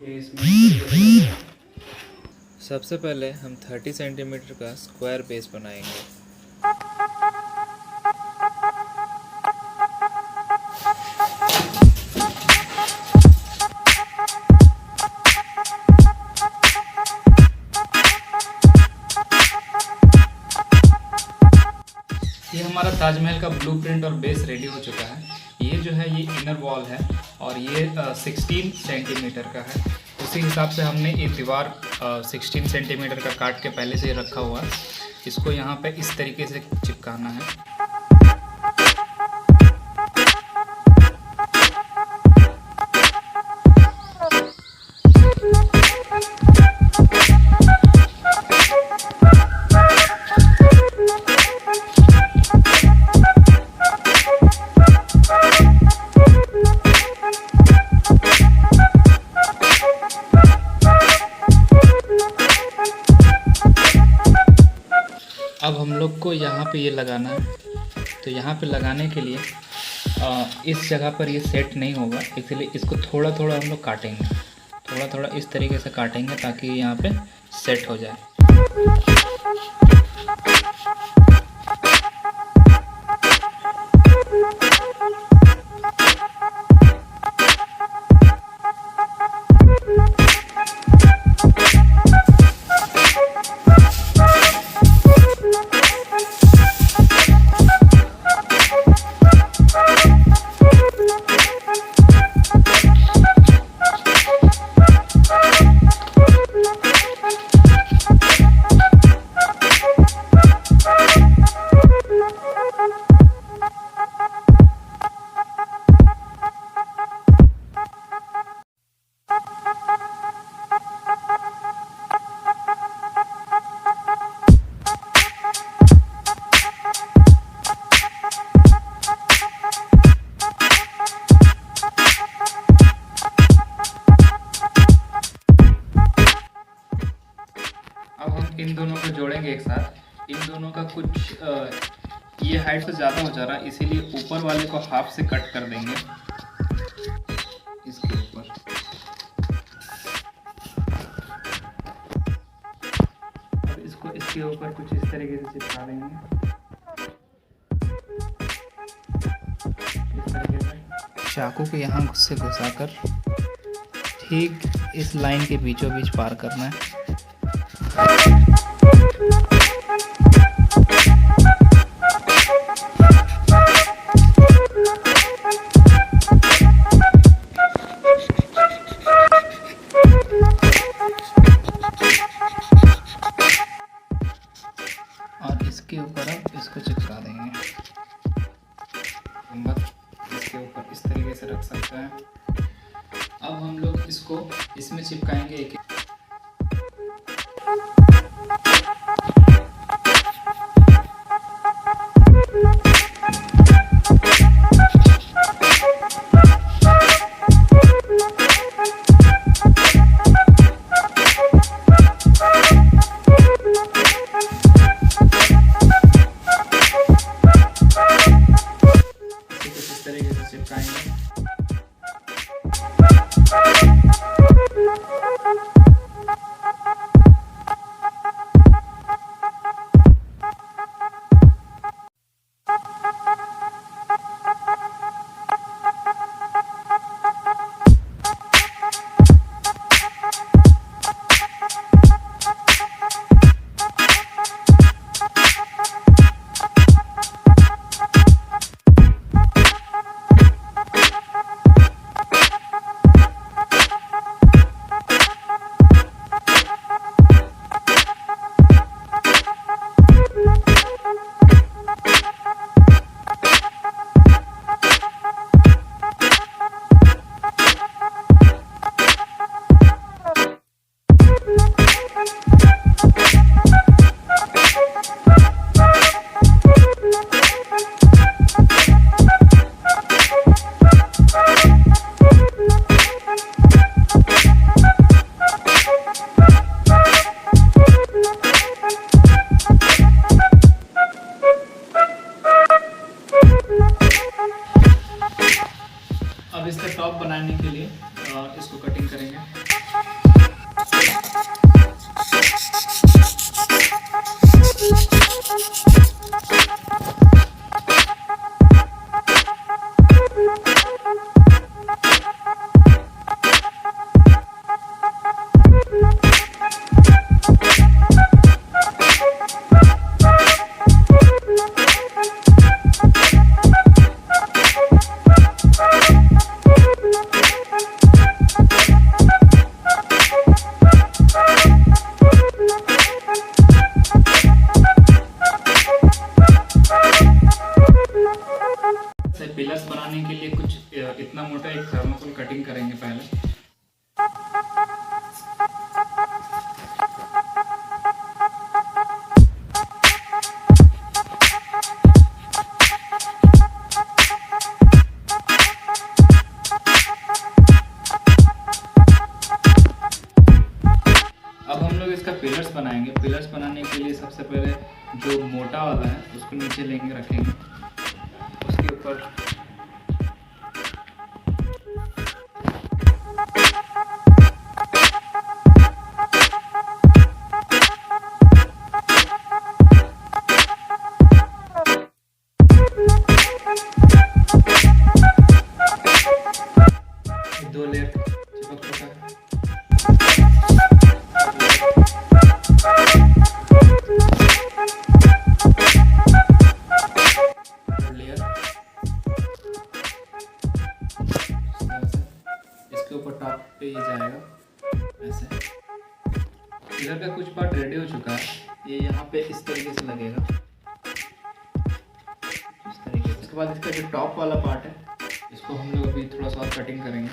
ये इसमें सबसे पहले हम 30 सेंटीमीटर का स्क्वायर बेस बनाएंगे। ये हमारा ताजमहल का ब्लूप्रिंट और बेस रेडी हो चुका है। ये जो है ये इनर वॉल है और ये 16 सेंटीमीटर का है। उसी हिसाब से हमने ये दीवार 16 सेंटीमीटर का काट के पहले से ही रखा हुआ है। इसको यहाँ पे इस तरीके से चिपकाना है। अब हम लोग को यहाँ पे ये लगाना है, तो यहाँ पे लगाने के लिए इस जगह पर ये सेट नहीं होगा, इसलिए इसको थोड़ा थोड़ा हम लोग काटेंगे, थोड़ा थोड़ा इस तरीके से काटेंगे ताकि यहाँ पे सेट हो जाए। अब हम इन दोनों को जोड़ेंगे एक साथ। इन दोनों का कुछ ये हाइट से ज़्यादा हो जा रहा है, इसीलिए ऊपर वाले को हाफ से कट कर देंगे इसके ऊपर। अब इसको इसके ऊपर कुछ इस तरीके से चिपका देंगे, इस तरीके से चाकू के यहाँ से घुसाकर ठीक इस लाइन के बीचों बीच पार करना है। और इसके ऊपर अब इसको चिपका देंगे। बस इसके ऊपर इस तरीके से रख सकते हैं। अब हम लोग इसको इसमें चिपकाएंगे एक तरीके से चिपकाएंगे। इसका पिलर्स बनाएंगे। पिलर्स बनाने के लिए सबसे पहले जो मोटा वाला है उसको नीचे लेंगे, रखेंगे, उसके ऊपर दो लेयर चिपक चुका है। लेयर इसके ऊपर टॉप पे ये जाएगा ऐसे। इधर का कुछ पार्ट रेडी हो चुका है, ये यहाँ पे इस तरीके से लगेगा, इस तरीके से। इसके बाद इसका जो टॉप वाला पार्ट है इसको हम लोग अभी थोड़ा सा और कटिंग करेंगे।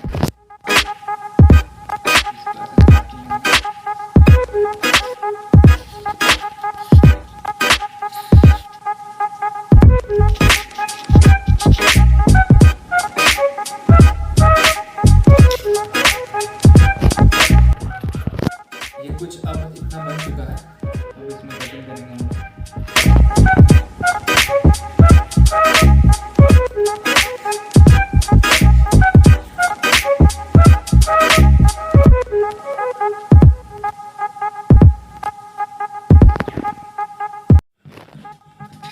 ये कुछ अब इतना बन चुका है, अब इसमें कटिंग करेंगे हम।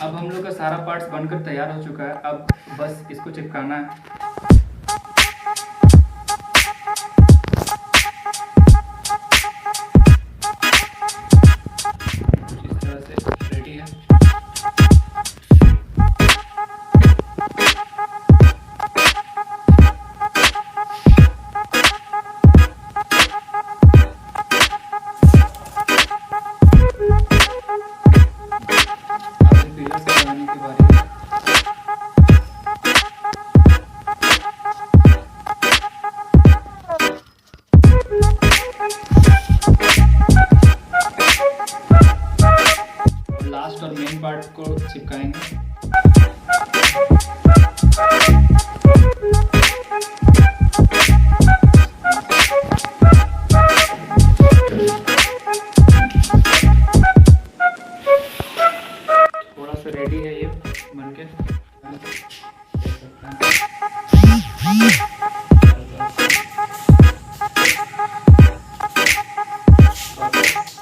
अब हम लोग का सारा पार्ट्स बनकर तैयार हो चुका है, अब बस इसको चिपकाना है। इस तरह से रेडी है। पिलर्स बनाने की बारी है। लास्ट और मेन पार्ट को चिपकाएंगे। थोड़ा सा रेडी है ये बनके।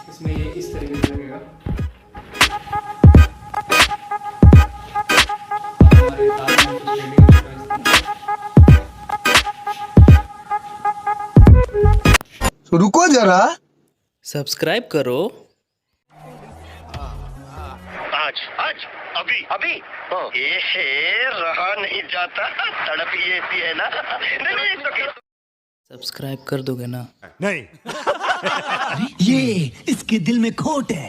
इसमें ये इस तरीके से लगेगा। हमारे ताजमहल कुछ रेडी हो चुका है। रुको जरा, सब्सक्राइब करो। आज आज अभी अभी ये रहा नहीं जाता, तड़प ही ऐसी है ना। नहीं तो सब्सक्राइब कर दोगे ना? नहीं। ये इसके दिल में खोट है।